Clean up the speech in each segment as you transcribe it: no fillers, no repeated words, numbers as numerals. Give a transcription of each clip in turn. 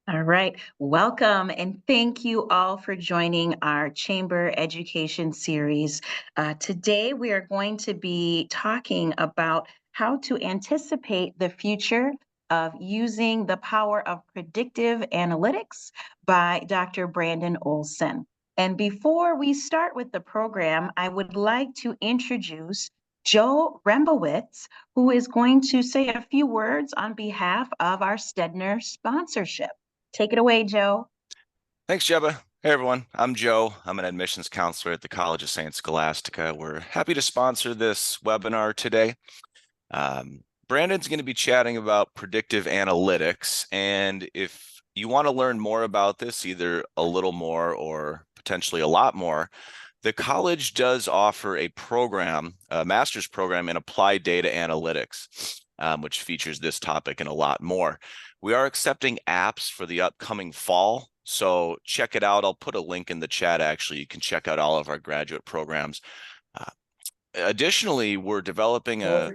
All right, welcome and thank you all for joining our Chamber Education series. Today, we are going to be talking about how to anticipate the future of using the power of predictive analytics by Dr. Brandon Olson. And before we start with the program, I would like to introduce Joe Rembowitz, who is going to say a few words on behalf of our Stedner sponsorship. Take it away, Joe. Thanks, Jebba. Hey, everyone. I'm Joe. I'm an admissions counselor at the College of St. Scholastica. We're happy to sponsor this webinar today. Brandon's going to be chatting about predictive analytics. And if you want to learn more about this, either a little more or potentially a lot more, the college does offer a program, a master's program in applied data analytics, which features this topic and a lot more. We are accepting apps for the upcoming fall, so check it out. I'll put a link in the chat, actually. You can check out all of our graduate programs. Additionally, we're developing a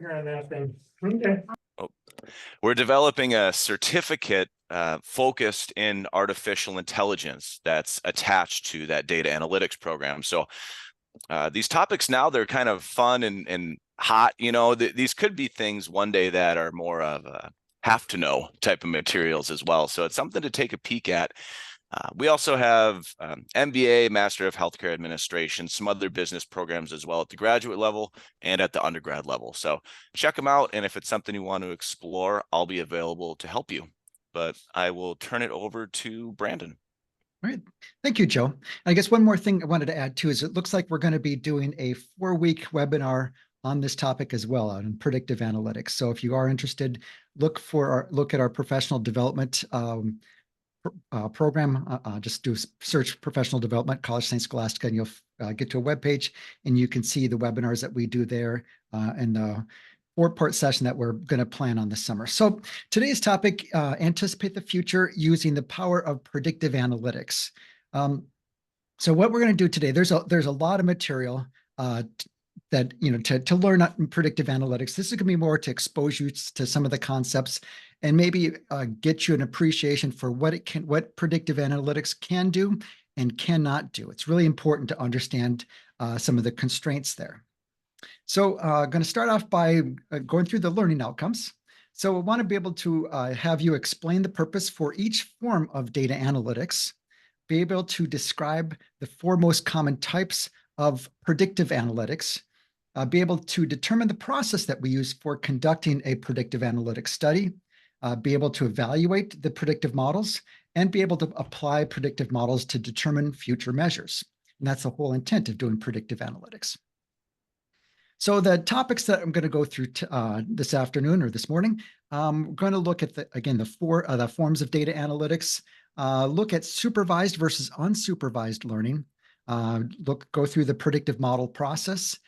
certificate focused in artificial intelligence that's attached to that data analytics program. So these topics now, they're kind of fun and hot. You know, these could be things one day that are more of a have to know type of materials as well. So it's something to take a peek at. We also have MBA, Master of Healthcare Administration, some other business programs as well at the graduate level and at the undergrad level. So check them out. And if it's something you want to explore, I'll be available to help you. But I will turn it over to Brandon. All right. Thank you, Joe. I guess one more thing I wanted to add too is it looks like we're going to be doing a 4-week webinar on this topic as well on predictive analytics. So if you are interested, look at our professional development program. Just do search professional development, College St. Scholastica, and you'll get to a web page and you can see the webinars that we do there and the 4-part session that we're going to plan on this summer. So today's topic, anticipate the future using the power of predictive analytics. So what we're going to do today, there's a lot of material that, to learn predictive analytics. This is going to be more to expose you to some of the concepts and maybe get you an appreciation for what predictive analytics can do and cannot do. It's really important to understand some of the constraints there. So I'm going to start off by going through the learning outcomes. So I want to be able to have you explain the purpose for each form of data analytics, be able to describe the 4 most common types of predictive analytics, be able to determine the process that we use for conducting a predictive analytics study, be able to evaluate the predictive models, and be able to apply predictive models to determine future measures. And that's the whole intent of doing predictive analytics. So the topics that I'm going to go through this afternoon or this morning, we're going to look at the 4 forms of data analytics, look at supervised versus unsupervised learning, go through the predictive model process,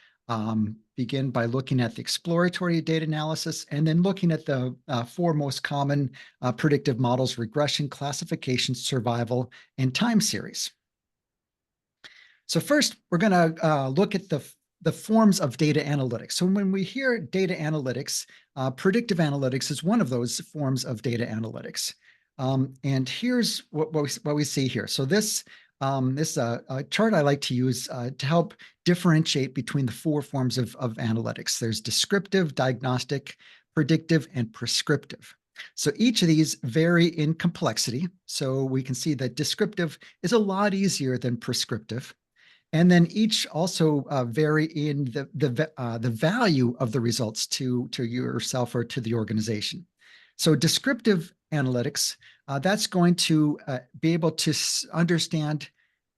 begin by looking at the exploratory data analysis, and then looking at the 4 most common predictive models: regression, classification, survival, and time series. So first, we're going to look at the forms of data analytics. So when we hear data analytics, predictive analytics is one of those forms of data analytics. And here's what we see here. So this chart I like to use to help differentiate between the 4 forms of analytics. There's descriptive, diagnostic, predictive, and prescriptive. So each of these vary in complexity. So we can see that descriptive is a lot easier than prescriptive. And then each also vary in the value of the results to yourself or to the organization. So descriptive analytics, that's going to be able to understand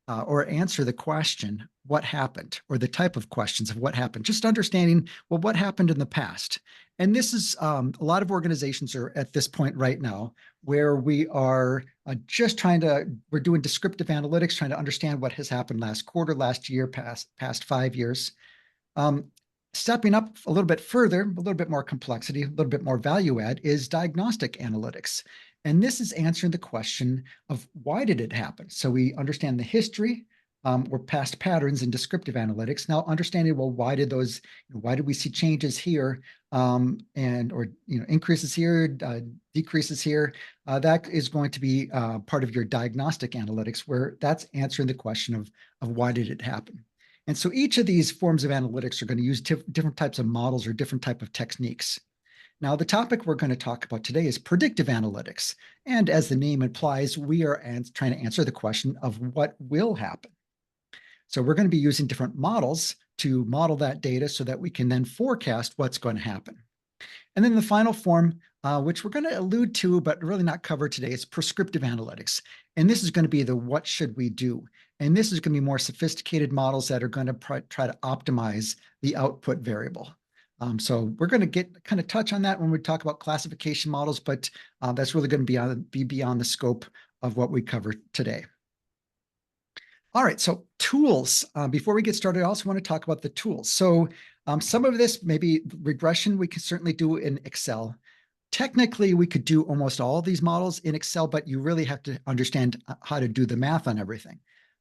or answer the question, what happened, or the type of questions of what happened, just understanding, well, what happened in the past. And this is a lot of organizations are at this point right now where we are we're doing descriptive analytics, trying to understand what has happened last quarter, last year, past 5 years. Stepping up a little bit further, a little bit more complexity, a little bit more value add is diagnostic analytics. And this is answering the question of why did it happen? So we understand the history, We're past patterns in descriptive analytics. Now, understanding, well, why did we see changes here, or increases here, decreases here? That is going to be part of your diagnostic analytics, where that's answering the question of why did it happen. And so each of these forms of analytics are going to use different types of models or different type of techniques. Now, the topic we're going to talk about today is predictive analytics. And as the name implies, we are trying to answer the question of what will happen. So we're going to be using different models to model that data so that we can then forecast what's going to happen. And then the final form, which we're going to allude to, but really not cover today, is prescriptive analytics. And this is going to be the what should we do? And this is going to be more sophisticated models that are going to try to optimize the output variable. So we're going to kind of touch on that when we talk about classification models, but that's really going to be beyond the scope of what we cover today. All right, so tools. Before we get started, I also want to talk about the tools. So some of this, maybe regression, we can certainly do in Excel. Technically, we could do almost all of these models in Excel, but you really have to understand how to do the math on everything.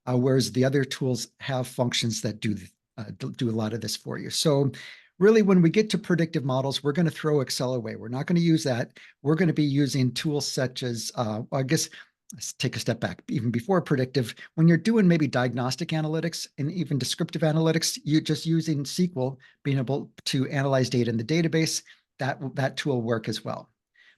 Whereas the other tools have functions that do a lot of this for you. So really, when we get to predictive models, we're going to throw Excel away. We're not going to use that. We're going to be using tools such as, I guess, let's take a step back. Even before predictive, when you're doing maybe diagnostic analytics and even descriptive analytics, you're just using SQL, being able to analyze data in the database, that tool will work as well.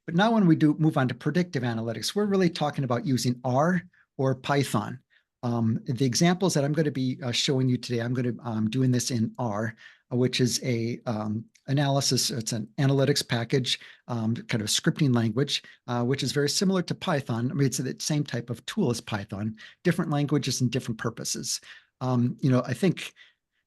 But now when we move on to predictive analytics, we're really talking about using R or Python. The examples that I'm going to be showing you today, I'm going to doing this in R, which is a analysis. It's an analytics package, kind of scripting language, which is very similar to Python. I mean, it's the same type of tool as Python, different languages and different purposes. I think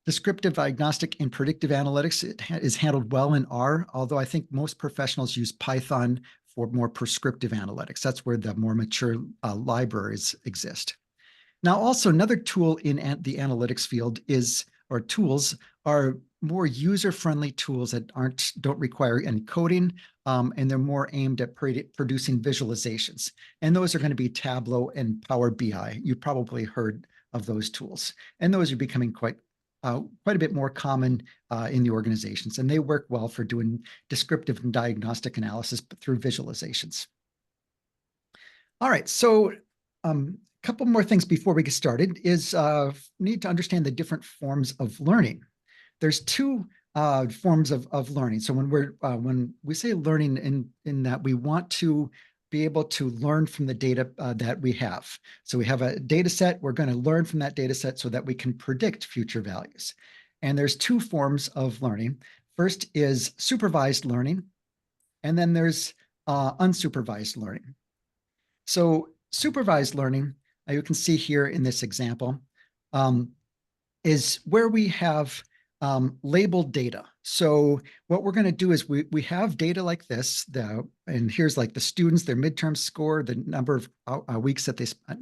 descriptive, diagnostic, and predictive analytics is handled well in R, although I think most professionals use Python for more prescriptive analytics. That's where the more mature libraries exist. Now, also another tool in the analytics field or tools are more user-friendly tools that don't require any coding, and they're more aimed at producing visualizations. And those are going to be Tableau and Power BI. You've probably heard of those tools. And those are becoming quite a bit more common in the organizations. And they work well for doing descriptive and diagnostic analysis through visualizations. All right, so couple more things before we get started is need to understand the different forms of learning. There's two forms of learning. So when we say learning in that we want to be able to learn from the data that we have. So we have a data set, we're going to learn from that data set so that we can predict future values. And there's two forms of learning. First is supervised learning, and then there's unsupervised learning. So supervised learning, you can see here in this example, is where we have labeled data. So what we're going to do is we have data like this, and here's like the students, their midterm score, the number of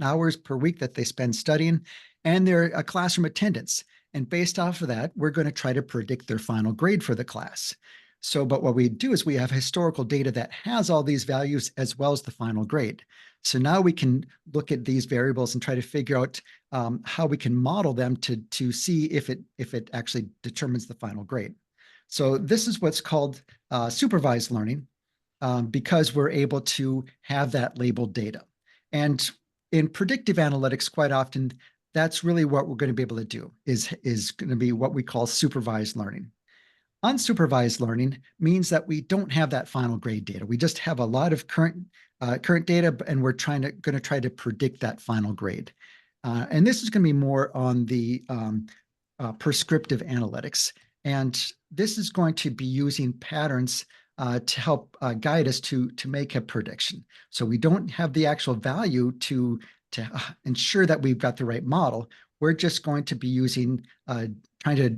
hours per week that they spend studying, and their classroom attendance. And based off of that, we're going to try to predict their final grade for the class. So, but what we do is we have historical data that has all these values as well as the final grade. So now we can look at these variables and try to figure out how we can model them to see if it actually determines the final grade. So this is what's called supervised learning because we're able to have that labeled data. And in predictive analytics, quite often, that's really what we're going to be able to do is going to be what we call supervised learning. Unsupervised learning means that we don't have that final grade data. We just have a lot of current data, and we're going to try to predict that final grade. And this is going to be more on the prescriptive analytics. And this is going to be using patterns to help guide us to make a prediction. So we don't have the actual value to ensure that we've got the right model. We're just going to be using, trying to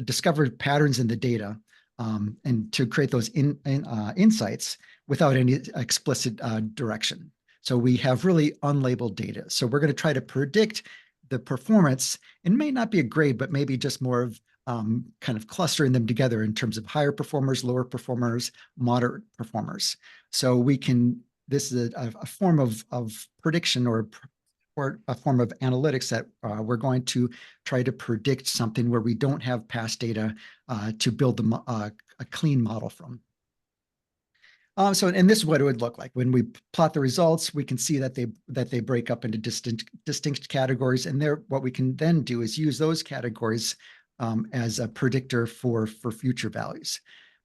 discover patterns in the data and to create those insights without any explicit direction. So we have really unlabeled data. So we're going to try to predict the performance, and may not be a grade, but maybe just more of kind of clustering them together in terms of higher performers, lower performers, moderate performers. So we can, this is a form of prediction or a form of analytics that we're going to try to predict something where we don't have past data to build a clean model from. And this is what it would look like. When we plot the results, we can see that they break up into distinct categories. And what we can then do is use those categories as a predictor for future values.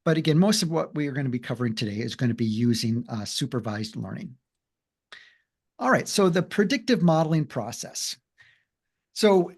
But again, most of what we are going to be covering today is going to be using supervised learning. All right, so the predictive modeling process. So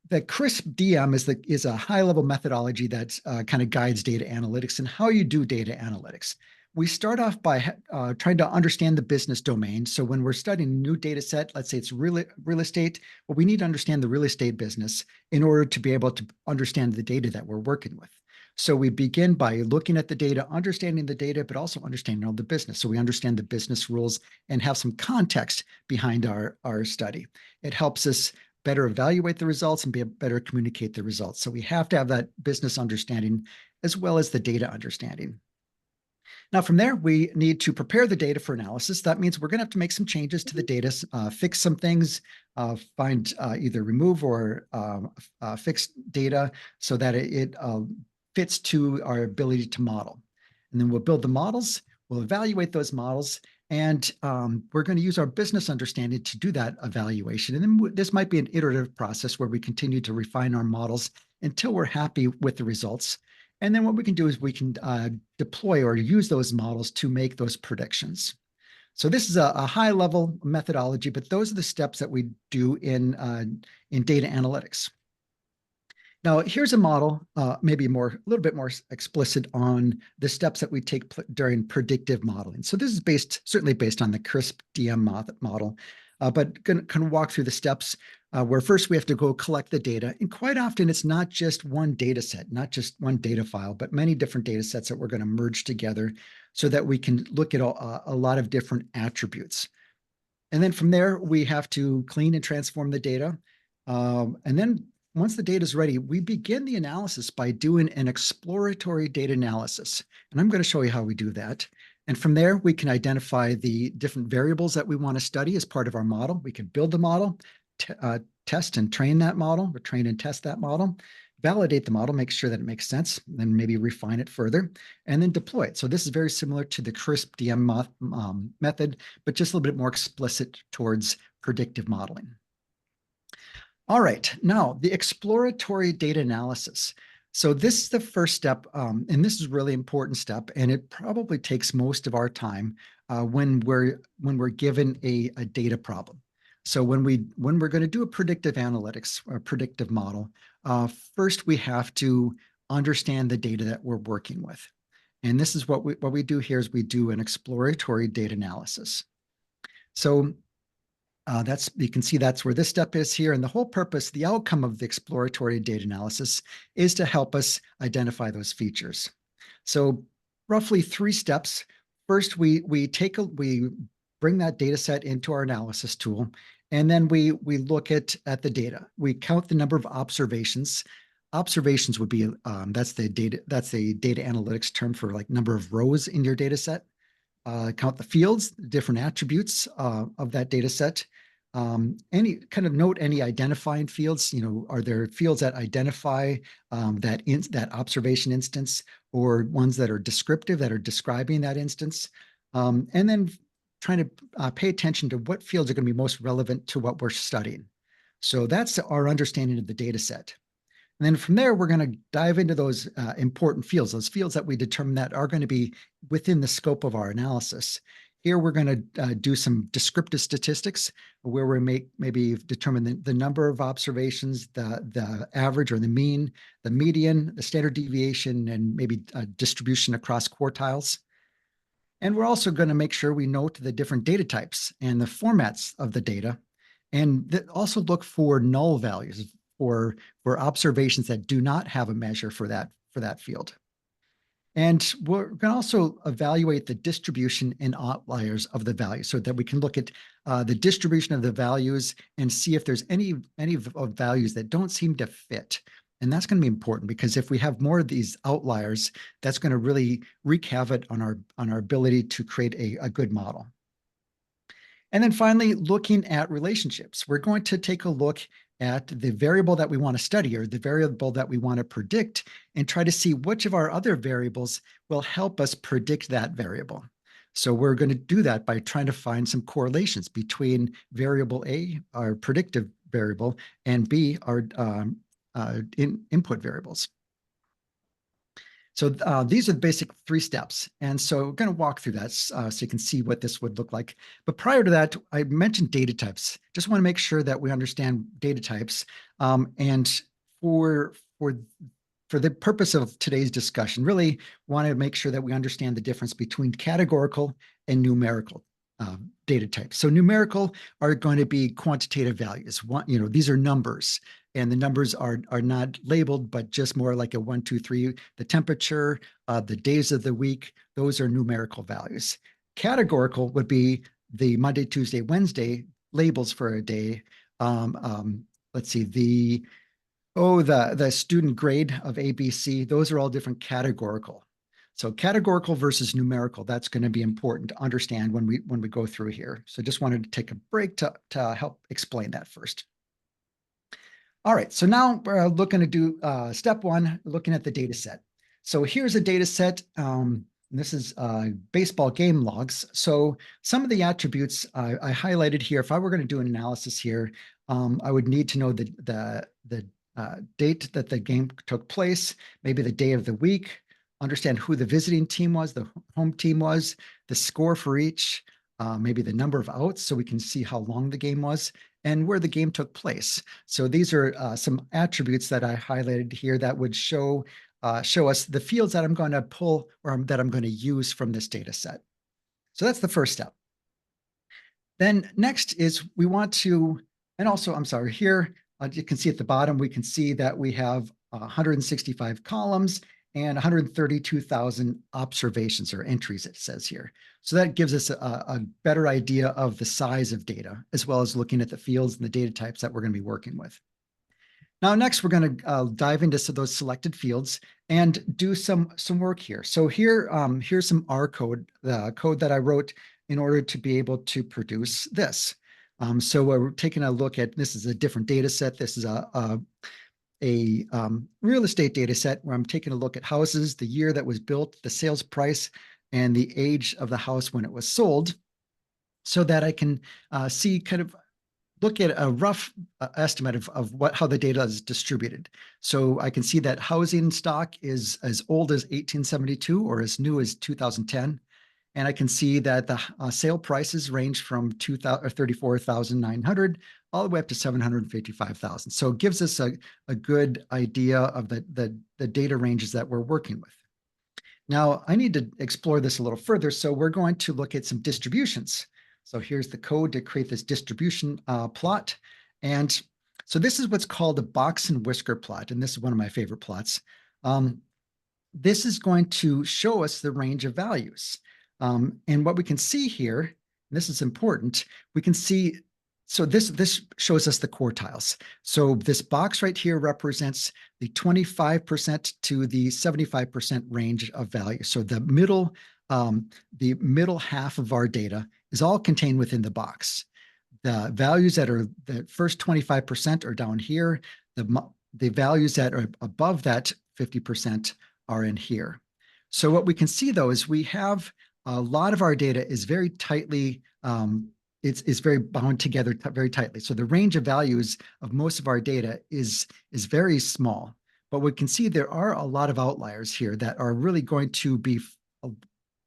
the CRISP-DM is a high-level methodology that kind of guides data analytics and how you do data analytics. We start off by trying to understand the business domain. So when we're studying a new data set, let's say it's real estate, well, we need to understand the real estate business in order to be able to understand the data that we're working with. So we begin by looking at the data, understanding the data, but also understanding all the business. So we understand the business rules and have some context behind our study. It helps us better evaluate the results and better communicate the results. So we have to have that business understanding as well as the data understanding. Now, from there, we need to prepare the data for analysis. That means we're going to have to make some changes to the data, fix some things, find either remove or fix data so that it fits to our ability to model. And then we'll build the models, we'll evaluate those models, and we're going to use our business understanding to do that evaluation. And then this might be an iterative process where we continue to refine our models until we're happy with the results. And then what we can do is we can deploy or use those models to make those predictions. So this is a high-level methodology, but those are the steps that we do in data analytics. Now, here's a model, maybe a little bit more explicit on the steps that we take during predictive modeling. So this is certainly based on the CRISP-DM model, but can walk through the steps where first we have to go collect the data. And quite often it's not just one data set, not just one data file, but many different data sets that we're going to merge together so that we can look at a lot of different attributes. And then from there, we have to clean and transform the data. And then once the data is ready, we begin the analysis by doing an exploratory data analysis. And I'm going to show you how we do that. And from there, we can identify the different variables that we want to study as part of our model. We can build the model, test and train that model, or train and test that model, validate the model, make sure that it makes sense, then maybe refine it further, and then deploy it. So this is very similar to the CRISP-DM method, but just a little bit more explicit towards predictive modeling. All right, now the exploratory data analysis. So this is the first step, and this is a really important step, and it probably takes most of our time when we're given a data problem. So when we're going to do a predictive analytics or predictive model, first we have to understand the data that we're working with, and this is what we do here is we do an exploratory data analysis. So you can see that's where this step is here. And the whole purpose, the outcome of the exploratory data analysis is to help us identify those features. So roughly 3 steps. First, we bring that data set into our analysis tool, and then we look at the data. We count the number of observations. Observations would be, that's the data analytics term for like number of rows in your data set. Count the fields, different attributes of that data set. Note any identifying fields. Are there fields that identify that observation instance, or ones that are descriptive, that are describing that instance? And then trying to pay attention to what fields are going to be most relevant to what we're studying. So that's our understanding of the data set. And then from there, we're going to dive into those important fields, those fields that we determine that are going to be within the scope of our analysis. Here, we're going to do some descriptive statistics where we maybe determine the number of observations, the average or the mean, the median, the standard deviation, and maybe a distribution across quartiles. And we're also going to make sure we note the different data types and the formats of the data, and also look for null values, for observations that do not have a measure for that field. And we're going to also evaluate the distribution and outliers of the value so that we can look at the distribution of the values and see if there's any of values that don't seem to fit. And that's going to be important, because if we have more of these outliers, that's going to really wreak havoc on our ability to create a good model. And then finally, looking at relationships. We're going to take a look at the variable that we want to study or the variable that we want to predict and try to see which of our other variables will help us predict that variable. So we're going to do that by trying to find some correlations between variable A, our predictive variable, and B, our input variables. So these are the basic 3 steps. And so we're going to walk through that so you can see what this would look like. But prior to that, I mentioned data types. Just want to make sure that we understand data types. And for the purpose of today's discussion, really want to make sure that we understand the difference between categorical and numerical data types. So numerical are going to be quantitative values. These are numbers. And the numbers are not labeled, but just more like a 1, 2, 3, the temperature, the days of the week, those are numerical values. Categorical would be the Monday, Tuesday, Wednesday labels for a day. Let's see, the student grade of ABC, those are all different categorical. So categorical versus numerical, that's going to be important to understand when we go through here. So just wanted to take a break to help explain that first. All right, so now we're looking to do step 1, looking at the data set. So here's a data set. This is baseball game logs. So some of the attributes I highlighted here, if I were going to do an analysis here, I would need to know the date that the game took place, maybe the day of the week, understand who the visiting team was, the home team was, the score for each, maybe the number of outs so we can see how long the game was, and where the game took place. So these are some attributes that I highlighted here that would show us the fields that I'm going to pull or that I'm going to use from this data set. So that's the first step. Then next is we want to, and also, I'm sorry, here, you can see at the bottom, we can see that we have 165 columns and 132,000 observations or entries, it says here. So that gives us a better idea of the size of data, as well as looking at the fields and the data types that we're going to be working with. Now, next, we're going to dive into those selected fields and do some work here. So here, here's some R code, the code that I wrote in order to be able to produce this. So we're taking a look at, this is a different data set. This is a real estate data set where I'm taking a look at houses, the year that was built, the sales price, and the age of the house when it was sold, so that I can see kind of look at a rough estimate of how the data is distributed. So I can see that housing stock is as old as 1872 or as new as 2010. And I can see that the sale prices range from 34,900 all the way up to 755,000. So it gives us a good idea of the data ranges that we're working with. Now, I need to explore this a little further. So we're going to look at some distributions. So here's the code to create this distribution plot. And so this is what's called a box and whisker plot. And this is one of my favorite plots. This is going to show us the range of values. And what we can see here, and this is important, we can see, so this shows us the quartiles. So this box right here represents the 25% to the 75% range of value. So the middle half of our data is all contained within the box. The values that are the first 25% are down here. The values that are above that 50% are in here. So what we can see though is we have a lot of our data is very tightly, it's very bound together very tightly. So the range of values of most of our data is very small, but we can see there are a lot of outliers here that are really going to be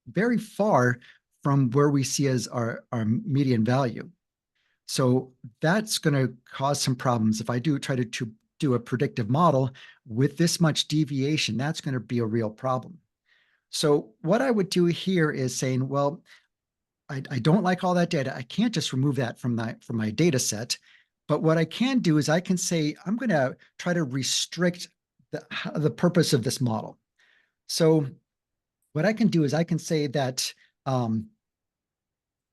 very far from where we see as our median value. So that's going to cause some problems. If I try to do a predictive model with this much deviation, that's going to be a real problem. So what I would do here is saying, well, I don't like all that data. I can't just remove that from my data set. But what I can do is I can say, I'm going to try to restrict the purpose of this model. So what I can do is I can say that,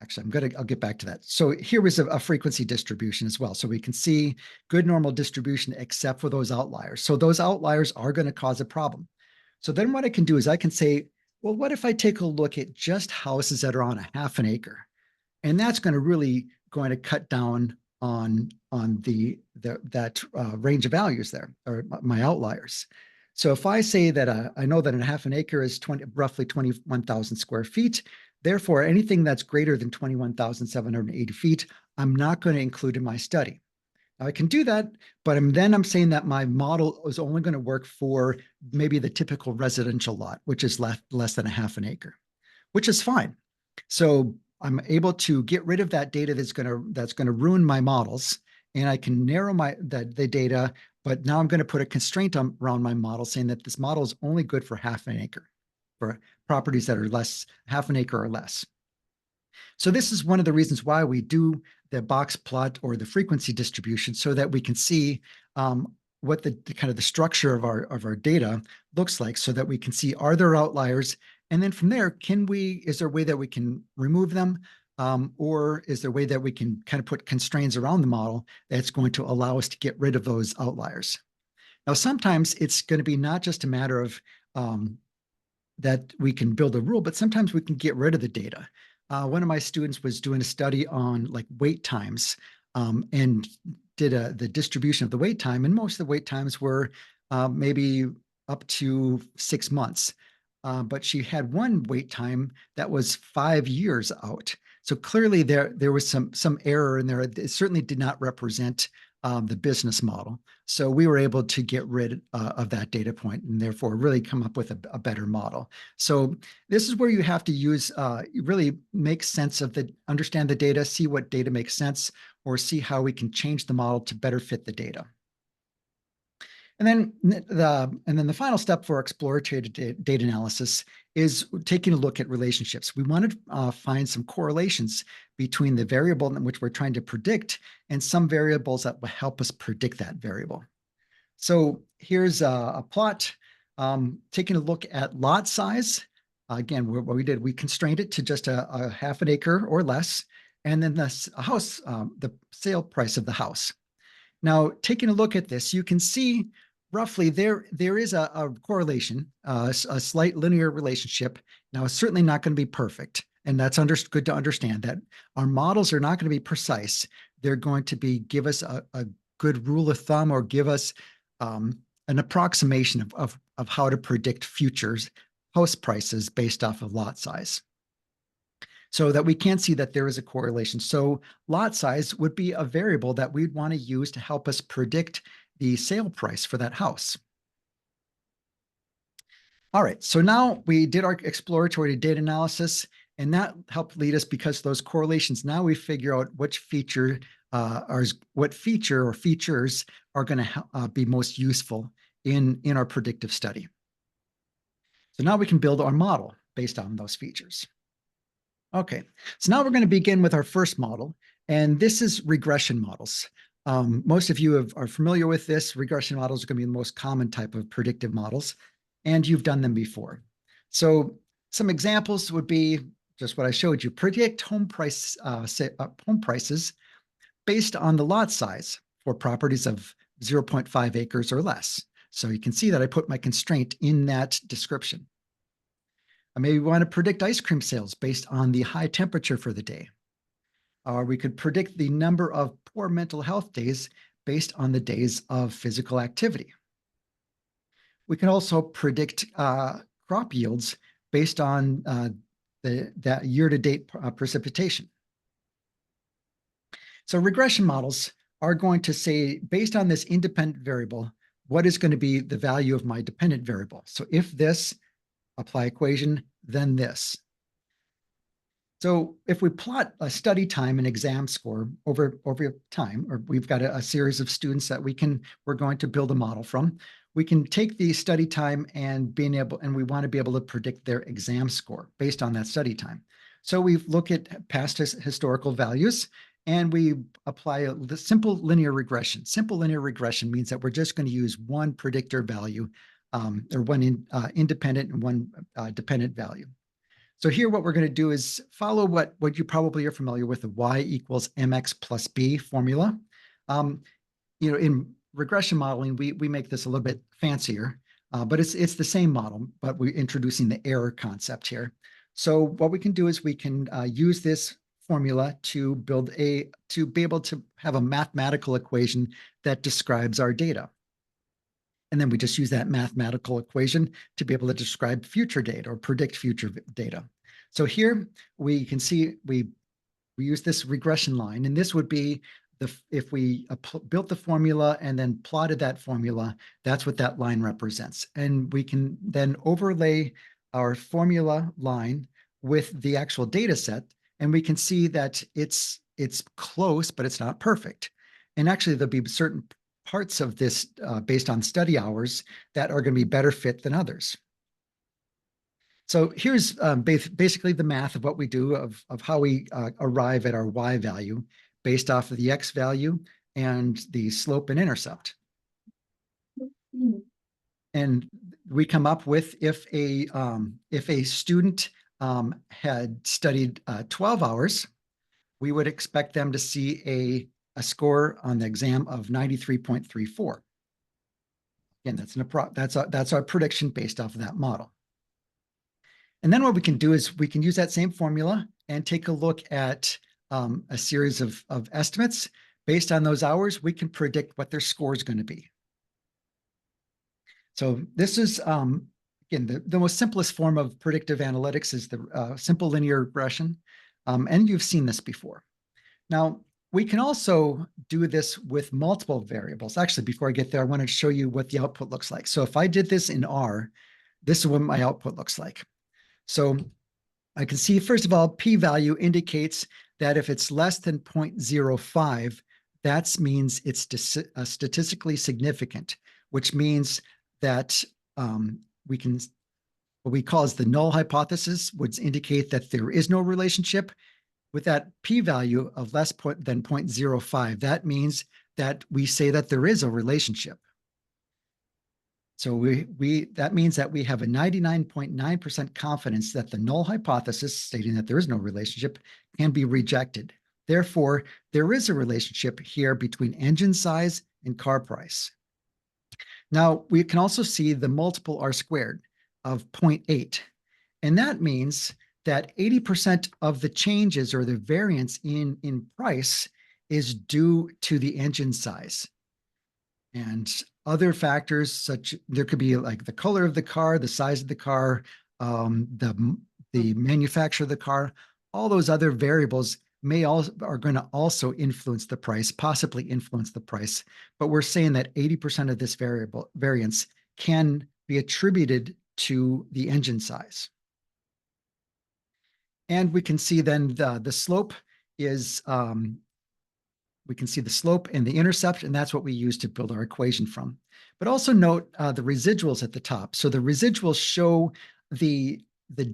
actually, I'll get back to that. So here is a frequency distribution as well. So we can see good normal distribution except for those outliers. So those outliers are going to cause a problem. So then what I can do is I can say, well, what if I take a look at just houses that are on a half an acre? And that's going to cut down on that range of values there, or my outliers. So if I say that I know that a half an acre is roughly 21,000 square feet, therefore anything that's greater than 21,780 feet, I'm not going to include in my study. I can do that, but I'm saying that my model is only going to work for maybe the typical residential lot, which is less than a half an acre, which is fine. So I'm able to get rid of that data that's going to ruin my models, and I can narrow the data. But now I'm going to put a constraint around my model, saying that this model is only good for half an acre, for properties that are half an acre or less. So this is one of the reasons why we do the box plot or the frequency distribution, so that we can see what the kind of the structure of our data looks like, so that we can see, are there outliers? And then from there, is there a way that we can remove them? Or is there a way that we can kind of put constraints around the model that's going to allow us to get rid of those outliers? Now, sometimes it's going to be not just a matter of that we can build a rule, but sometimes we can get rid of the data. One of my students was doing a study on like wait times, and did the distribution of the wait time, and most of the wait times were maybe up to 6 months. But she had one wait time that was 5 years out. So clearly there was some error in there. It certainly did not represent the business model. So we were able to get rid of that data point, and therefore really come up with a better model. So this is where you have to use, really make sense of understand the data, see what data makes sense, or see how we can change the model to better fit the data. And then the final step for exploratory data analysis is taking a look at relationships. We want to find some correlations between the variable in which we're trying to predict and some variables that will help us predict that variable. So here's a plot taking a look at lot size. Again, what we did, we constrained it to just a half an acre or less, and then the sale price of the house. Now, taking a look at this, you can see roughly there is a correlation, a slight linear relationship. Now, it's certainly not going to be perfect, and that's good to understand that our models are not going to be precise. They're going to give us a good rule of thumb, or give us an approximation of how to predict futures house prices based off of lot size, so that we can see that there is a correlation. So lot size would be a variable that we'd want to use to help us predict the sale price for that house. All right, so now we did our exploratory data analysis, and that helped lead us, because those correlations, now we figure out which feature what feature or features are going to be most useful in our predictive study. So now we can build our model based on those features. Okay, so now we're going to begin with our first model, and this is regression models. Most of you are familiar with this. Regression models are going to be the most common type of predictive models, and you've done them before. So some examples would be just what I showed you. Predict home prices based on the lot size for properties of 0.5 acres or less. So you can see that I put my constraint in that description. I maybe want to predict ice cream sales based on the high temperature for the day. Or we could predict the number of poor mental health days based on the days of physical activity. We can also predict crop yields based on that year-to-date precipitation. So regression models are going to say, based on this independent variable, what is going to be the value of my dependent variable? So if this, apply equation, then this. So if we plot a study time and exam score over time, or we've got a series of students that we're going to build a model from, we can take the study time and we want to be able to predict their exam score based on that study time. So we look at past historical values, and we apply the simple linear regression. Simple linear regression means that we're just going to use one predictor value, or one independent and one dependent value. So here what we're going to do is follow what you probably are familiar with, the y equals mx plus b formula. In regression modeling, we make this a little bit fancier, but it's the same model, but we're introducing the error concept here. So what we can do is we can use this formula to be able to have a mathematical equation that describes our data. And then we just use that mathematical equation to be able to describe future data or predict future data. So here we can see we use this regression line, and this would be if we built the formula and then plotted that formula, that's what that line represents. And we can then overlay our formula line with the actual data set, and we can see that it's close, but it's not perfect. And actually, there'll be certain parts of this based on study hours that are going to be better fit than others. So here's basically the math of what we do of how we arrive at our y value based off of the x value and the slope and intercept. And we come up with if a student had studied 12 hours, we would expect them to see a score on the exam of 93.34. Again, that's our prediction based off of that model. And then what we can do is we can use that same formula and take a look at a series of estimates. Based on those hours, we can predict what their score is going to be. So this is, again, the most simplest form of predictive analytics is the simple linear regression. And you've seen this before. Now, we can also do this with multiple variables. Actually, before I get there, I want to show you what the output looks like. So if I did this in R, this is what my output looks like. So I can see, first of all, p-value indicates that if it's less than 0.05, that means it's statistically significant, which means that we can, what we call as the null hypothesis, would indicate that there is no relationship. With that p-value of less than 0.05, that means that we say that there is a relationship. So that means that we have a 99.9% confidence that the null hypothesis, stating that there is no relationship, can be rejected. Therefore, there is a relationship here between engine size and car price. Now, we can also see the multiple R squared of 0.8. And that means that 80% of the changes or the variance in price is due to the engine size. And other factors there could be like the color of the car, the size of the car, the manufacturer of the car, all those other variables are going to also influence the price, possibly influence the price. But we're saying that 80% of this variance can be attributed to the engine size. And we can see then the slope is, we can see the slope and the intercept, and that's what we use to build our equation from. But also note the residuals at the top. So the residuals show the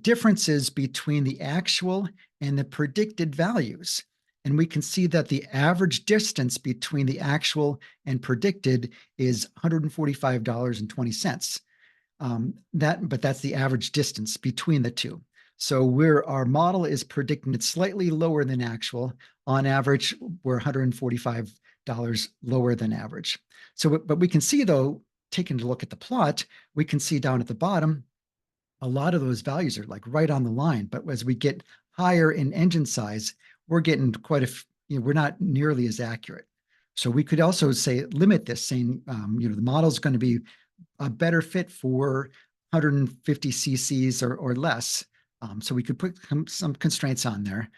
differences between the actual and the predicted values. And we can see that the average distance between the actual and predicted is $145.20. But that's the average distance between the two. So our model is predicting it's slightly lower than actual. On average, we're $145 lower than average. So, but we can see though, taking a look at the plot, we can see down at the bottom, a lot of those values are like right on the line. But as we get higher in engine size, we're getting we're not nearly as accurate. So we could also limit this, saying, the model is going to be a better fit for 150 cc's or less. So we could put some constraints on there,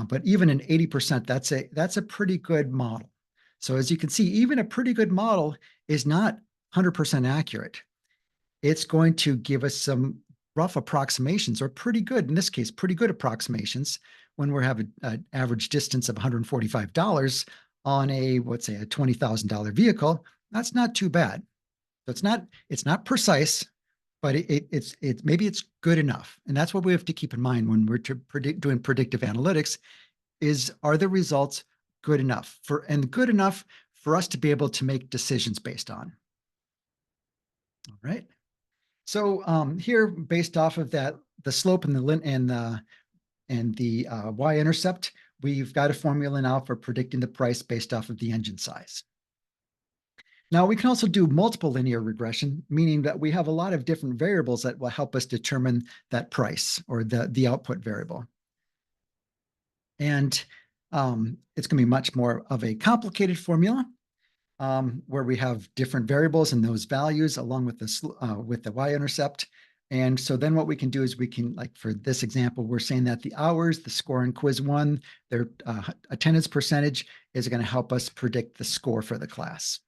but even in 80%, that's a pretty good model. So as you can see, even a pretty good model is not 100% accurate. It's going to give us some rough approximations, or pretty good, in this case, pretty good approximations when we have an average distance of $145 on let's say a $20,000 vehicle. That's not too bad. So it's not precise, but maybe it's good enough. And that's what we have to keep in mind when we're doing predictive analytics are the results good enough and good enough for us to be able to make decisions based on. All right. So here, based off of that, the slope and the y-intercept, we've got a formula now for predicting the price based off of the engine size. Now, we can also do multiple linear regression, meaning that we have a lot of different variables that will help us determine that price or the output variable. And it's going to be much more of a complicated formula where we have different variables and those values along with the y-intercept. And so then what we can do is we can, like for this example, we're saying that the hours, the score in quiz 1, their attendance percentage is going to help us predict the score for the class.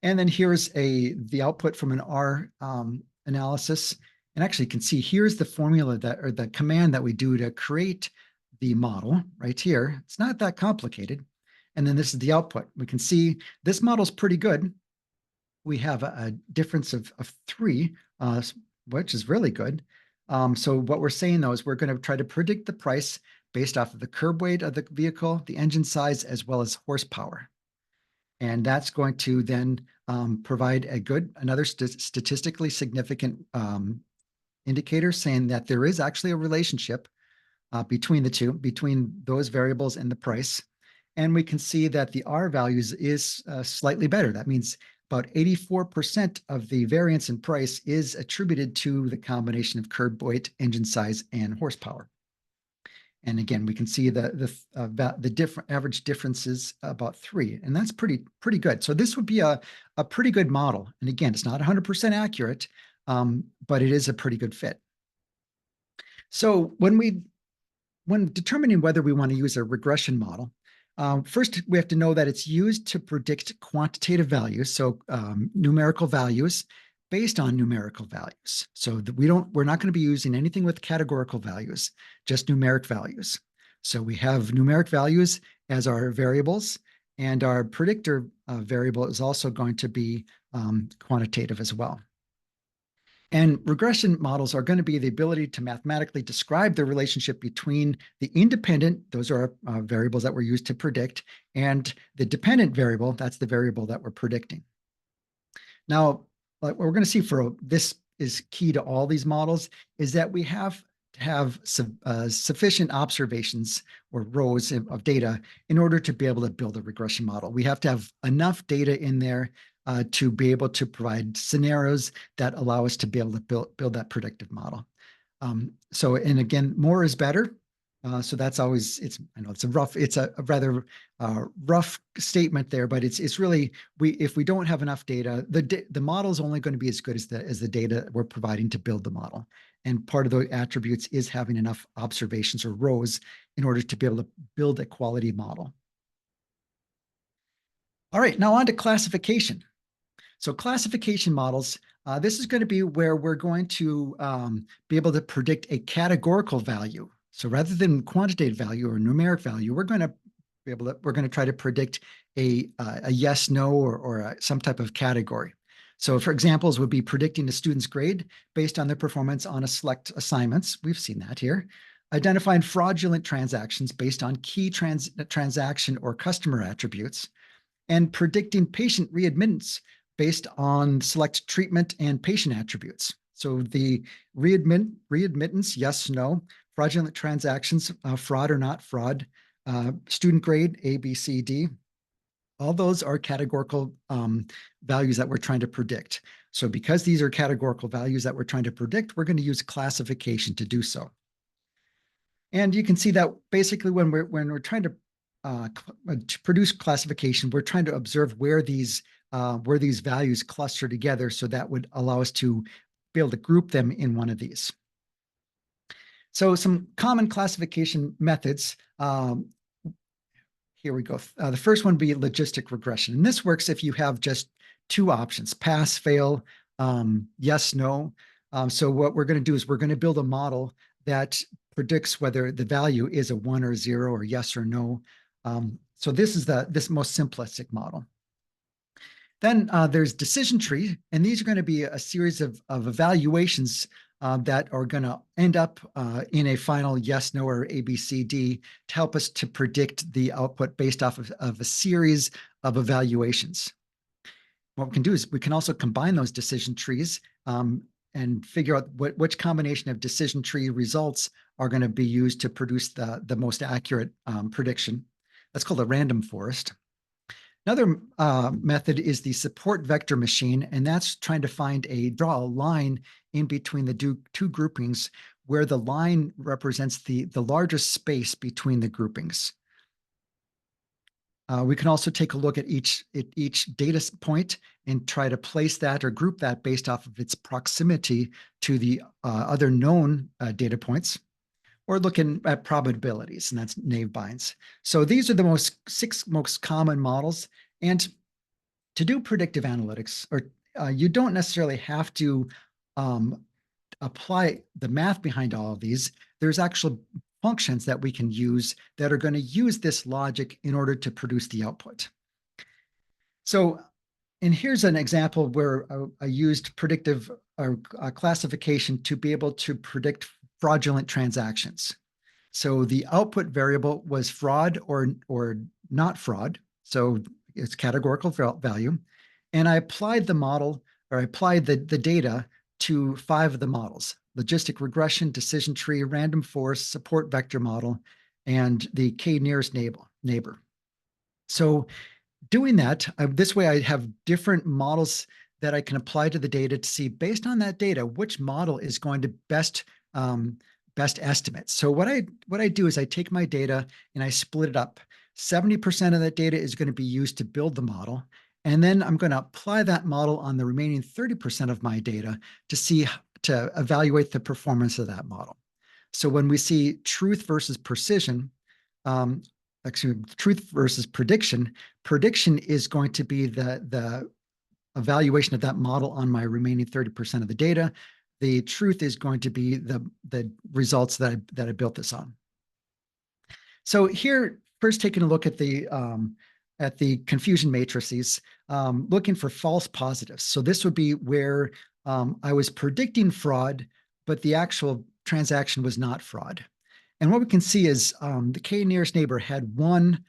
And then here's the output from an R analysis. And actually you can see here's the formula or the command that we do to create the model right here. It's not that complicated. And then this is the output. We can see this model's pretty good. We have a difference of 3, which is really good. So what we're saying though is we're going to try to predict the price based off of the curb weight of the vehicle, the engine size, as well as horsepower. And that's going to then provide another statistically significant indicator saying that there is actually a relationship between the two, between those variables and the price. And we can see that the R values is slightly better. That means about 84% of the variance in price is attributed to the combination of curb weight, engine size, and horsepower. And again, we can see the different average differences about 3, and that's pretty good. So this would be a pretty good model. And again, it's not 100% accurate, but it is a pretty good fit. So when determining whether we want to use a regression model, first we have to know that it's used to predict quantitative values, so numerical values based on numerical values. So we're not going to be using anything with categorical values, just numeric values. So we have numeric values as our variables, and our predictor variable is also going to be quantitative as well. And regression models are going to be the ability to mathematically describe the relationship between the independent, those are variables that were used to predict, and the dependent variable, that's the variable that we're predicting. Now, what we're going to see for this is key to all these models is that we have to have sufficient observations or rows of data in order to be able to build a regression model. We have to have enough data in there to be able to provide scenarios that allow us to be able to build that predictive model. And again, more is better. So that's always, I know it's a rather rough statement there, but it's really, if we don't have enough data, the model is only going to be as good as the data we're providing to build the model. And part of the attributes is having enough observations or rows in order to be able to build a quality model. All right, now on to classification. So classification models, this is going to be where we're going to be able to predict a categorical value. So rather than quantitative value or numeric value, we're going to try to predict a yes, no, or some type of category. So for examples would be predicting a student's grade based on their performance on a select assignments. We've seen that here. Identifying fraudulent transactions based on key transaction or customer attributes, and predicting patient readmittance based on select treatment and patient attributes. So the readmittance, yes, no, fraudulent transactions, fraud or not fraud, student grade, A, B, C, D. All those are categorical values that we're trying to predict. So because these are categorical values that we're trying to predict, we're going to use classification to do so. And you can see that basically when we're trying to produce classification, we're trying to observe where these values cluster together, so that would allow us to be able to group them in one of these. So some common classification methods. Here we go. The first one would be logistic regression. And this works if you have just 2 options, pass, fail, yes, no. So what we're going to do is we're going to build a model that predicts whether the value is a 1 or 0 or yes or no. So this is this most simplistic model. Then there's decision tree, and these are going to be a series of evaluations that are going to end up in a final yes, no, or A, B, C, D to help us to predict the output based off of a series of evaluations. What we can do is we can also combine those decision trees and figure out which combination of decision tree results are going to be used to produce the most accurate prediction. That's called a random forest. Another method is the support vector machine, and that's trying to draw a line in between the two groupings where the line represents the largest space between the groupings. We can also take a look at each data point and try to place that or group that based off of its proximity to the other known data points, or looking at probabilities, and that's naive binds. So these are the six most common models. And to do predictive analytics, or you don't necessarily have to apply the math behind all of these. There's actual functions that we can use that are going to use this logic in order to produce the output. So, and here's an example where I used predictive or classification to be able to predict fraudulent transactions. So the output variable was fraud or not fraud. So it's categorical value. And I applied the model, or I applied the data to 5 of the models: logistic regression, decision tree, random forest, support vector model, and the k-nearest neighbor. So doing that, this way I have different models that I can apply to the data to see, based on that data, which model is going to best estimate. So what I do is I take my data and I split it up. 70% of that data is going to be used to build the model. And then I'm going to apply that model on the remaining 30% of my data to evaluate the performance of that model. So when we see truth versus precision, truth versus prediction is going to be the evaluation of that model on my remaining 30% of the data. The truth is going to be the results that I built this on. So here, first taking a look at the confusion matrices, looking for false positives. So this would be where I was predicting fraud, but the actual transaction was not fraud. And what we can see is the k-nearest neighbor had one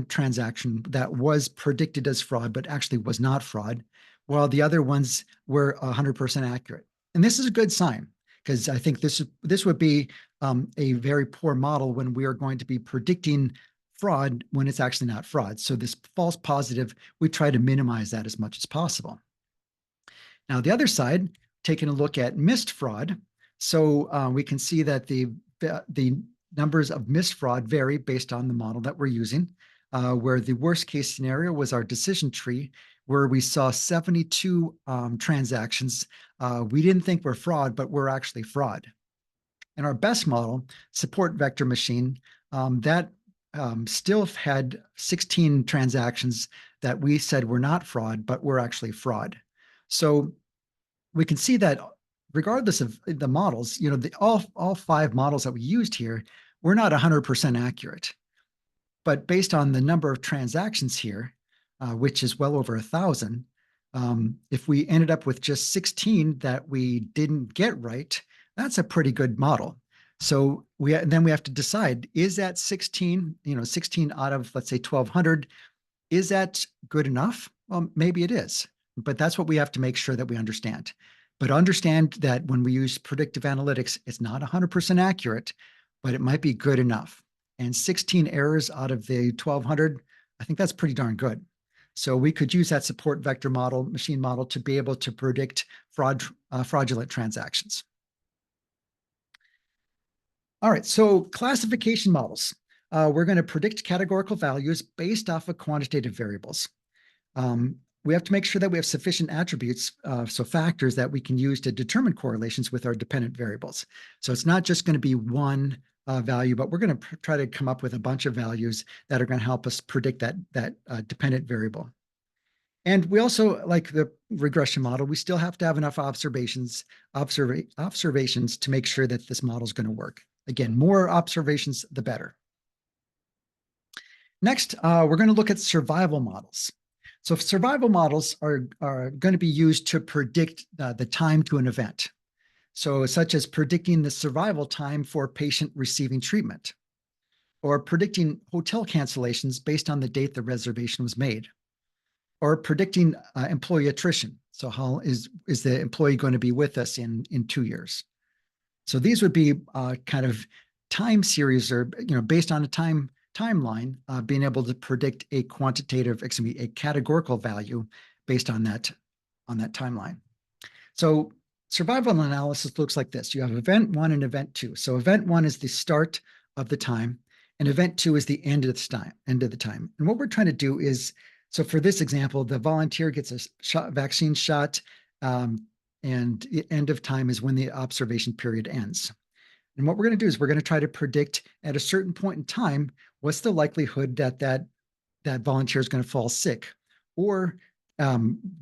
transaction that was predicted as fraud, but actually was not fraud, while the other ones were 100% accurate. And this is a good sign, because I think this would be a very poor model when we are going to be predicting fraud when it's actually not fraud. So this false positive, we try to minimize that as much as possible. Now, the other side, taking a look at missed fraud. So we can see that the numbers of missed fraud vary based on the model that we're using, where the worst case scenario was our decision tree, where we saw 72 transactions we didn't think were fraud, but were actually fraud. And our best model, support vector machine, that still had 16 transactions that we said were not fraud, but were actually fraud. So we can see that regardless of the models, all 5 models that we used here were not 100% accurate. But based on the number of transactions here, which is well over 1,000, if we ended up with just 16 that we didn't get right, that's a pretty good model. So then we have to decide, is that 16 out of, let's say, 1,200, is that good enough? Well, maybe it is, but that's what we have to make sure that we understand. But understand that when we use predictive analytics, it's not 100% accurate, but it might be good enough. And 16 errors out of the 1,200, I think that's pretty darn good. So we could use that support vector model, machine model, to be able to predict fraudulent transactions. All right, so classification models. We're going to predict categorical values based off of quantitative variables. We have to make sure that we have sufficient attributes, so factors that we can use to determine correlations with our dependent variables. So it's not just going to be one value, but we're going to try to come up with a bunch of values that are going to help us predict that dependent variable. And we also, like the regression model, we still have to have enough observations to make sure that this model is going to work. Again, more observations, the better. Next, we're going to look at survival models. So survival models are going to be used to predict the time to an event. So such as predicting the survival time for a patient receiving treatment, or predicting hotel cancellations based on the date the reservation was made, or predicting employee attrition. So how is the employee going to be with us in 2 years? So these would be kind of time series, or based on a timeline, being able to predict a categorical value based on that timeline. So survival analysis looks like this. You have event 1 and event 2. So event 1 is the start of the time, and event 2 is the end of the time. And what we're trying to do is, so for this example, the volunteer gets a vaccine shot, and the end of time is when the observation period ends. And what we're going to do is we're going to try to predict at a certain point in time, what's the likelihood that volunteer is going to fall sick, or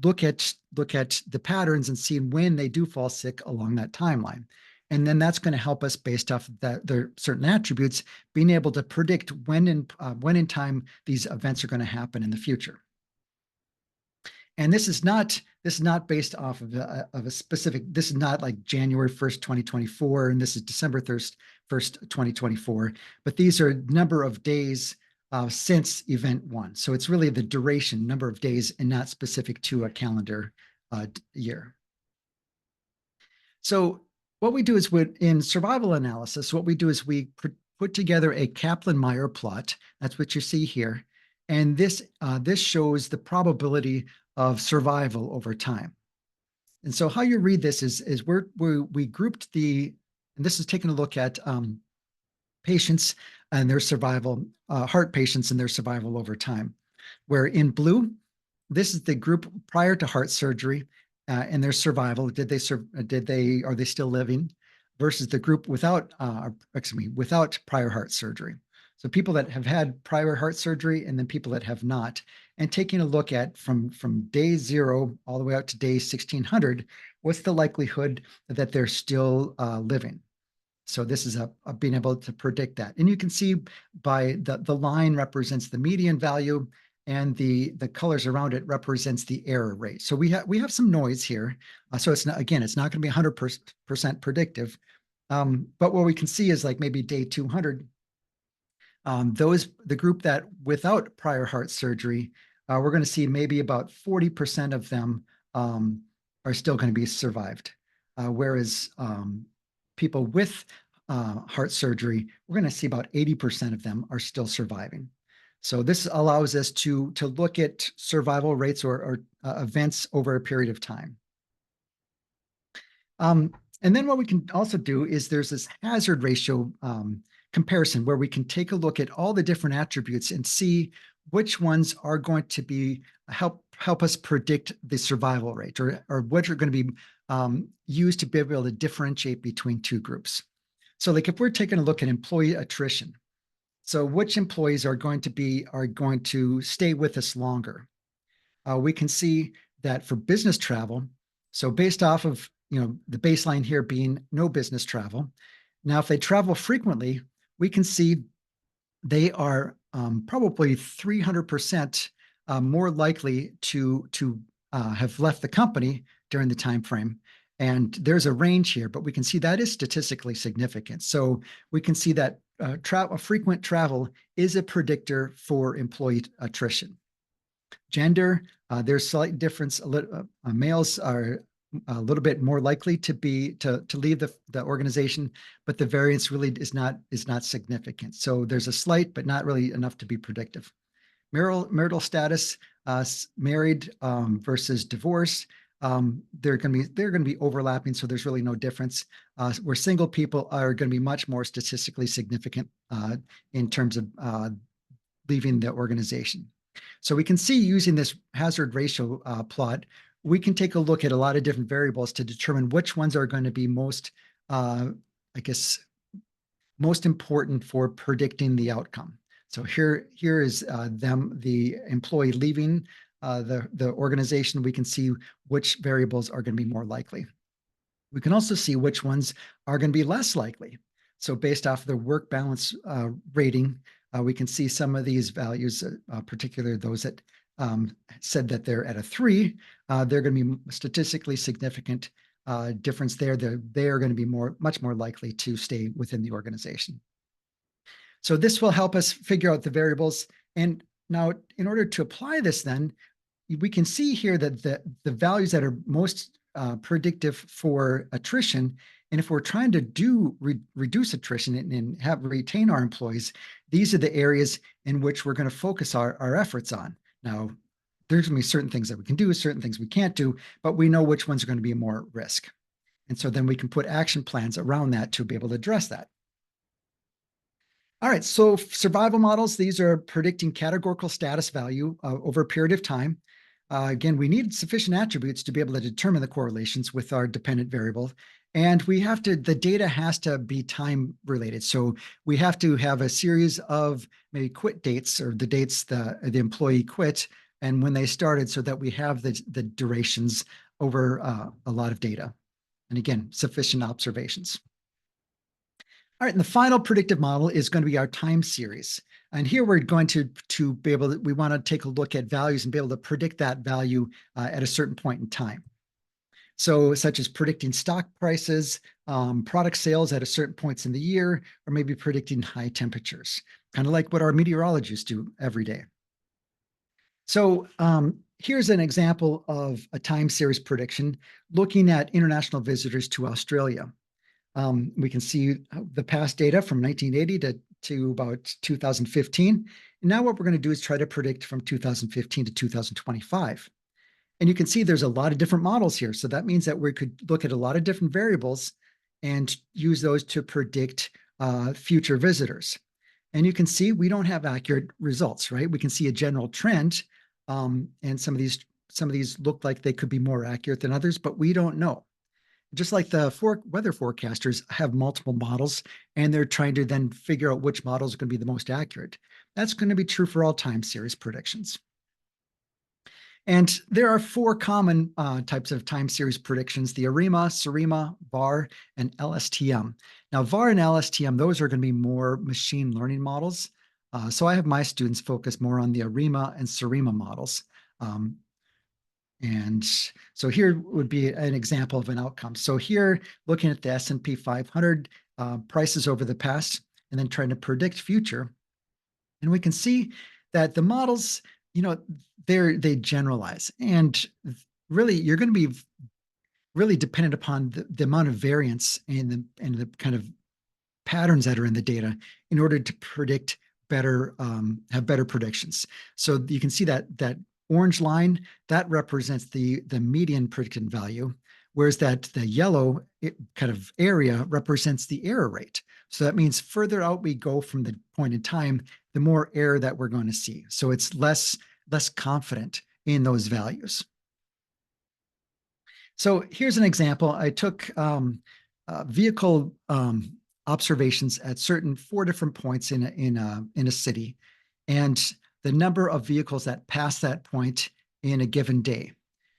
look at the patterns and see when they do fall sick along that timeline. And then that's going to help us, based off that there are certain attributes, being able to predict when in time these events are going to happen in the future. And this is not based off of a specific. This is not like January 1st, 2024, and this is December 1st, 2024. But these are number of days since event 1. So it's really the duration, number of days, and not specific to a calendar year. So what we do is, in survival analysis, what we do is we put together a Kaplan-Meier plot. That's what you see here. And this shows the probability of survival over time. And so how you read this is we grouped and this is taking a look at patients and their survival, heart patients and their survival over time. Where in blue, this is the group prior to heart surgery and their survival. Are they still living? Versus the group without prior heart surgery. So people that have had prior heart surgery and then people that have not, and taking a look at from day 0 all the way out to day 1600, what's the likelihood that they're still living? So this is being able to predict that. And you can see by the line represents the median value, and the colors around it represents the error rate. So we have some noise here. So it's not going to be 100% predictive. But what we can see is like maybe day 200, the group that without prior heart surgery, we're going to see maybe about 40% of them are still going to be survived. Whereas people with heart surgery, we're going to see about 80% of them are still surviving. So this allows us to look at survival rates or events over a period of time. And then what we can also do is there's this hazard ratio comparison where we can take a look at all the different attributes and see which ones are going to be help us predict the survival rate, or which are going to be used to be able to differentiate between two groups. So like if we're taking a look at employee attrition, so which employees are going to stay with us longer? We can see that for business travel, so based off of the baseline here being no business travel. Now, if they travel frequently, we can see they are probably 300% more likely to have left the company during the time frame. And there's a range here, but we can see that is statistically significant. So we can see that frequent travel is a predictor for employee attrition. Gender, there's slight difference. Males are a little bit more likely to leave the organization, but the variance really is not significant. So there's a slight, but not really enough to be predictive. Marital status, married versus divorce, they're going to be overlapping, so there's really no difference. Where single people are going to be much more statistically significant in terms of leaving the organization. So we can see, using this hazard ratio plot, we can take a look at a lot of different variables to determine which ones are going to be most important for predicting the outcome. So here is the employee leaving the organization. We can see which variables are going to be more likely. We can also see which ones are going to be less likely. So based off the work balance rating, we can see some of these values, particularly those that said that they're at a 3, they're going to be statistically significant difference there. They are going to be much more likely to stay within the organization. So this will help us figure out the variables. And now, in order to apply this, then we can see here that the values that are most predictive for attrition, and if we're trying to reduce attrition and retain our employees, these are the areas in which we're going to focus our efforts on. Now, there's going to be certain things that we can do, certain things we can't do, but we know which ones are going to be more at risk. And so then we can put action plans around that to be able to address that. All right, so survival models, these are predicting categorical status value over a period of time. Again, we need sufficient attributes to be able to determine the correlations with our dependent variable. And we have to, the data has to be time related. So we have to have a series of maybe quit dates, or the dates the employee quit and when they started, so that we have the durations over a lot of data. And again, sufficient observations. All right, and the final predictive model is going to be our time series. And here we're going to be able to, we want to take a look at values and be able to predict that value at a certain point in time. So such as predicting stock prices, product sales at a certain points in the year, or maybe predicting high temperatures, kind of like what our meteorologists do every day. So here's an example of a time series prediction looking at international visitors to Australia. We can see the past data from 1980 to about 2015. And now what we're going to do is try to predict from 2015 to 2025. And you can see there's a lot of different models here. So that means that we could look at a lot of different variables and use those to predict future visitors. And you can see we don't have accurate results, right? We can see a general trend, and some of these look like they could be more accurate than others, but we don't know. Just like the weather forecasters have multiple models, and they're trying to then figure out which models are going to be the most accurate. That's going to be true for all time series predictions. And there are four common types of time series predictions: the ARIMA, SARIMA, VAR, and LSTM. Now, VAR and LSTM, those are going to be more machine learning models. So I have my students focus more on the ARIMA and SARIMA models. And so here would be an example of an outcome. So here, looking at the S&P 500 prices over the past, and then trying to predict future. And we can see that the models, they generalize. And really, you're going to be really dependent upon the amount of variance and the kind of patterns that are in the data in order to predict better, have better predictions. So you can see that orange line, that represents the median predicted value, whereas the yellow kind of area represents the error rate. So that means further out we go from the point in time, the more error that we're going to see. So it's less confident in those values. So here's an example. I took vehicle observations at four different points in a city, and the number of vehicles that pass that point in a given day.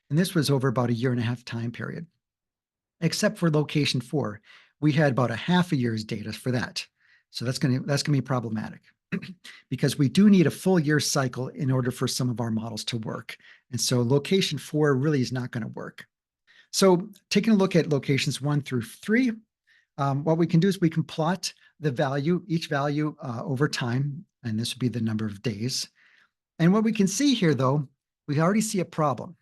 And this was over about a 1.5 year time period. Except for location 4, we had about a half a year's data for that. So that's going to be problematic because we do need a full year cycle in order for some of our models to work. And so location 4 really is not going to work. So taking a look at locations 1 through 3, what we can do is we can plot the value, each value over time, and this would be the number of days. And what we can see here, though, we already see a problem.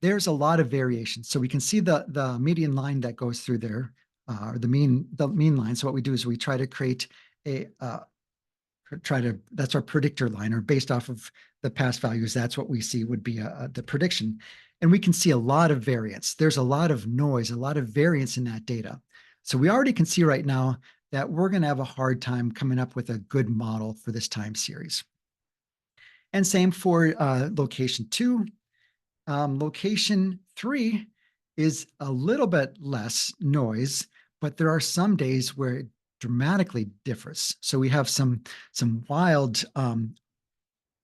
There's a lot of variation. So we can see the median line that goes through there, or the mean line. So what we do is we try to create that's our predictor line, or based off of the past values, that's what we see would be the prediction. And we can see a lot of variance. There's a lot of noise, a lot of variance in that data. So we already can see right now that we're going to have a hard time coming up with a good model for this time series. And same for location 2. Location 3 is a little bit less noise, but there are some days where it dramatically differs. So we have some wild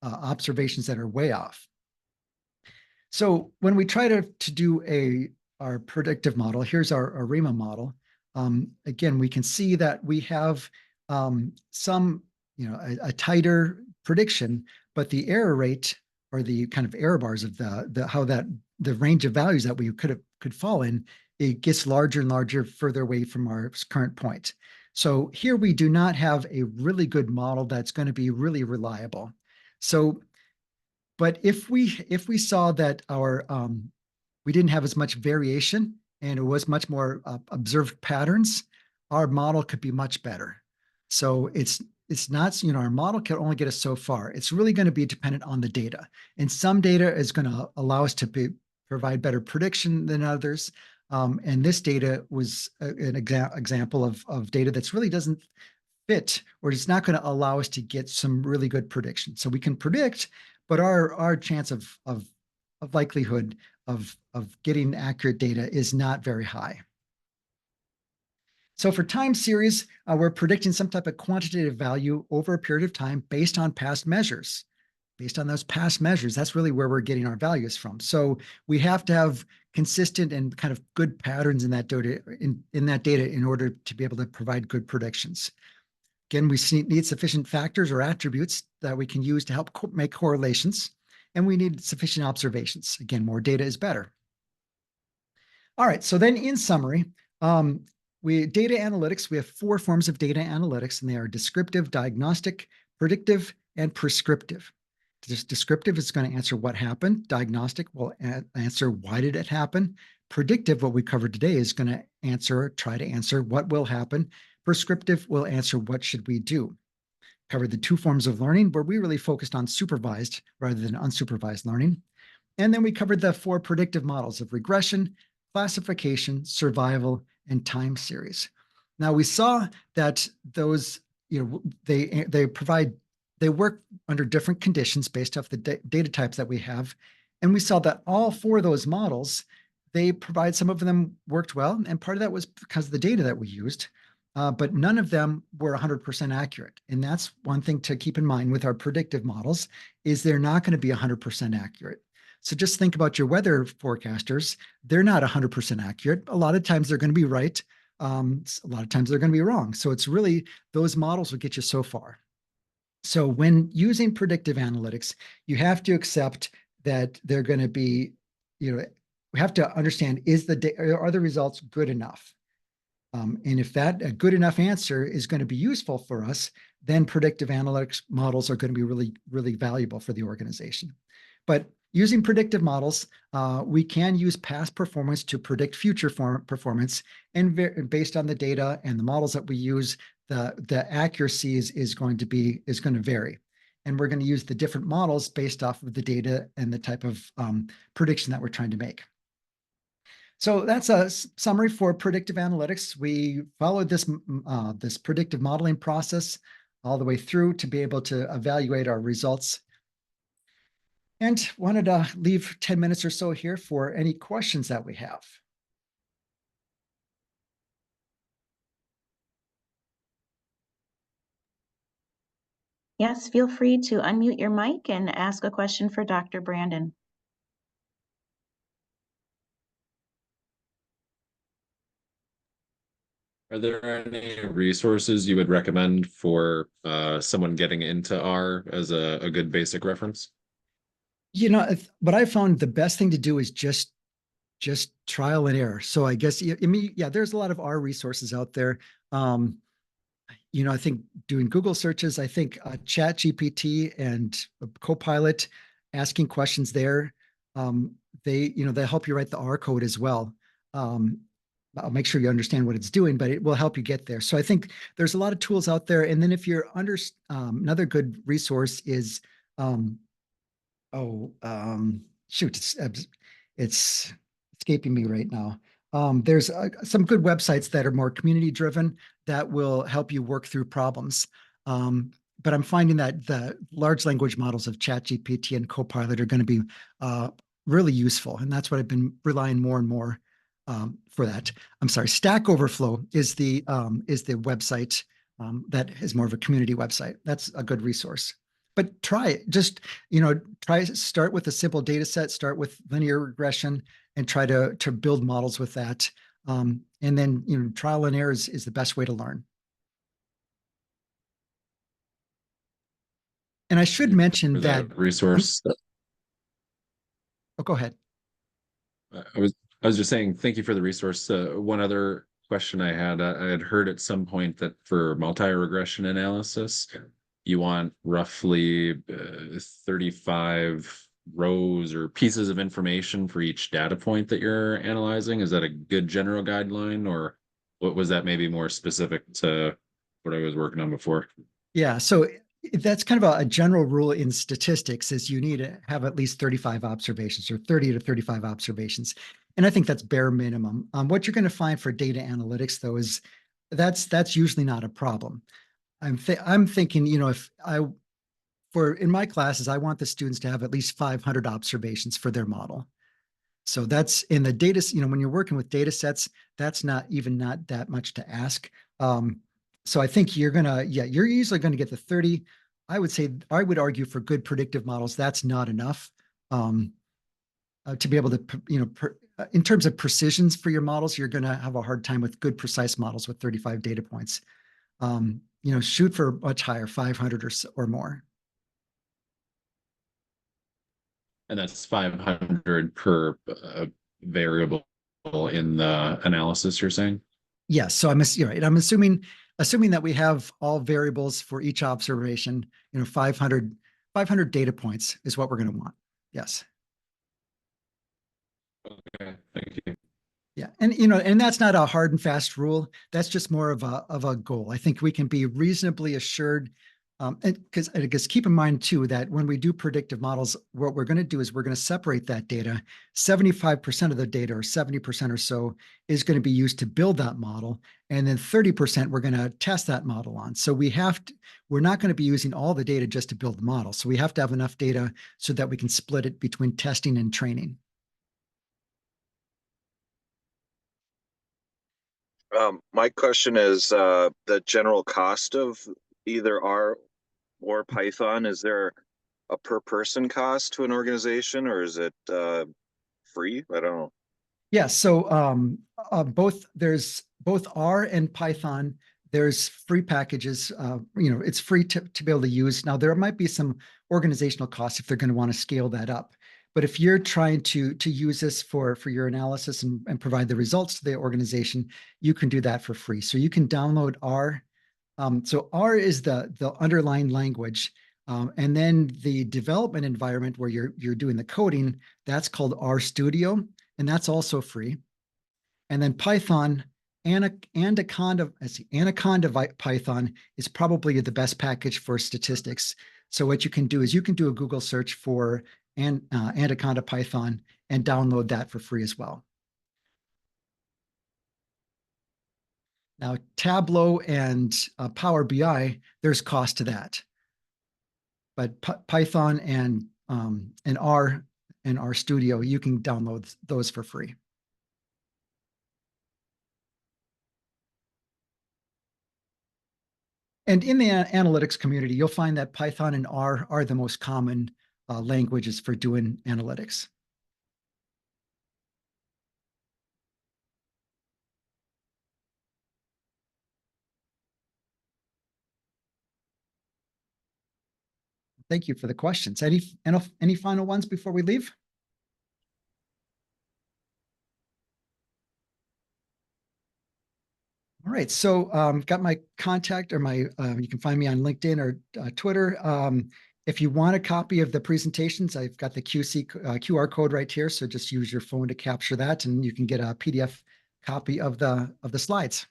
observations that are way off. So when we try to do our predictive model, here's our ARIMA model. Again, we can see that we have some, a tighter prediction, but the error rate, or the kind of error bars of the range of values that we could fall in, it gets larger and larger further away from our current point. So here we do not have a really good model that's going to be really reliable. So, but if we saw that we didn't have as much variation and it was much more observed patterns, our model could be much better. So it's not, our model can only get us so far. It's really going to be dependent on the data. And some data is going to allow us to provide better prediction than others. And this data was an example of data that's really doesn't fit, or it's not going to allow us to get some really good prediction. So we can predict, but our chance of likelihood of getting accurate data is not very high. So for time series, we're predicting some type of quantitative value over a period of time based on past measures. Based on those past measures, that's really where we're getting our values from. So we have to have consistent and kind of good patterns in that data in order to be able to provide good predictions. Again, we need sufficient factors or attributes that we can use to help make correlations, and we need sufficient observations. Again, more data is better. All right, so then in summary, data analytics, we have 4 forms of data analytics, and they are descriptive, diagnostic, predictive, and prescriptive. Descriptive is going to answer what happened. Diagnostic will answer why did it happen. Predictive, what we covered today, is going to try to answer what will happen. Prescriptive will answer what should we do. Covered the 2 forms of learning where we really focused on supervised rather than unsupervised learning. And then we covered the 4 predictive models of regression, classification, survival, and time series. Now we saw that those, they work under different conditions based off the data types that we have. And we saw that all 4 of those models, some of them worked well. And part of that was because of the data that we used, but none of them were 100% accurate. And that's one thing to keep in mind with our predictive models, is they're not going to be 100% accurate. So just think about your weather forecasters. They're not 100% accurate. A lot of times they're going to be right. A lot of times they're going to be wrong. So it's really, those models will get you so far. So when using predictive analytics, you have to accept that they're going to be, we have to understand, are the results good enough? And if a good enough answer is going to be useful for us, then predictive analytics models are going to be really, really valuable for the organization. But using predictive models, we can use past performance to predict future performance, and based on the data and the models that we use, the accuracy is going to vary. And we're going to use the different models based off of the data and the type of prediction that we're trying to make. So that's a summary for predictive analytics. We followed this predictive modeling process all the way through to be able to evaluate our results. And wanted to leave 10 minutes or so here for any questions that we have. Yes, feel free to unmute your mic and ask a question for Dr. Brandon. Are there any resources you would recommend for someone getting into R as a good basic reference? What I found the best thing to do is just trial and error. So I guess, there's a lot of R resources out there. I think doing Google searches, I think ChatGPT and Copilot, asking questions there, they help you write the R code as well. I'll make sure you understand what it's doing, but it will help you get there. So I think there's a lot of tools out there. And then if you're another good resource is, it's escaping me right now. There's some good websites that are more community driven that will help you work through problems. But I'm finding that the large language models of ChatGPT and Copilot are going to be really useful. And that's what I've been relying more and more for that. I'm sorry, Stack Overflow is the website that is more of a community website. That's a good resource. But try it. Just, start with a simple data set, start with linear regression, and try to build models with that. And then, trial and error is the best way to learn. And I should mention that resource. Oh, go ahead. I was just saying, thank you for the resource. One other question I had heard at some point that for multi-regression analysis, you want roughly 35 rows or pieces of information for each data point that you're analyzing. Is that a good general guideline, or what was that maybe more specific to what I was working on before? Yeah, so that's kind of a general rule in statistics, is you need to have at least 35 observations or 30 to 35 observations. And I think that's bare minimum. What you're going to find for data analytics, though, is that's usually not a problem. I'm thinking, if in my classes, I want the students to have at least 500 observations for their model. So that's in the data, when you're working with data sets, that's not that much to ask. So I think you're usually going to get the 30. I would argue for good predictive models, that's not enough to be able to, in terms of precisions for your models, you're going to have a hard time with good precise models with 35 data points. Shoot for much higher, 500 or more. And that's 500 per variable in the analysis, you're saying? Yes. So you're right. I'm assuming that we have all variables for each observation, 500 data points is what we're going to want. Yes. Okay, thank you. Yeah. And that's not a hard and fast rule. That's just more of a goal. I think we can be reasonably assured. Because I guess keep in mind too that when we do predictive models, what we're going to do is we're going to separate that data. 75% of the data, or 70% or so, is going to be used to build that model, and then 30% we're going to test that model on. So we're not going to be using all the data just to build the model. So we have to have enough data so that we can split it between testing and training. My question is the general cost of either R or Python. Is there a per person cost to an organization, or is it free? I don't know. Yeah, so there's both R and Python. There's free packages. It's free to be able to use. Now there might be some organizational costs if they're going to want to scale that up. But if you're trying to use this for your analysis and provide the results to the organization, you can do that for free. So you can download R. So R is the underlying language. And then the development environment where you're doing the coding, that's called RStudio, and that's also free. And then Python, Anaconda Python is probably the best package for statistics. So what you can do is you can do a Google search for Anaconda Python and download that for free as well. Now, Tableau and Power BI, there's cost to that. But Python and R and RStudio, you can download those for free. And in the analytics community, you'll find that Python and R are the most common languages for doing analytics. Thank you for the questions. Any final ones before we leave? All right, so got my contact, or you can find me on LinkedIn or Twitter. If you want a copy of the presentations, I've got the QR code right here. So just use your phone to capture that, and you can get a PDF copy of the slides.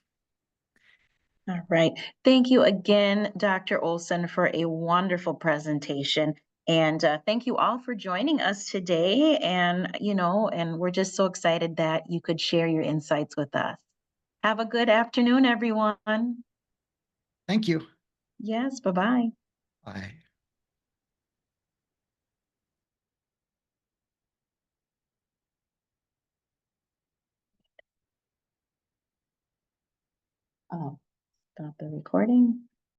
All right. Thank you again, Dr. Olson, for a wonderful presentation. And thank you all for joining us today. And, and we're just so excited that you could share your insights with us. Have a good afternoon, everyone. Thank you. Yes, bye-bye. Bye. Oh, stop the recording.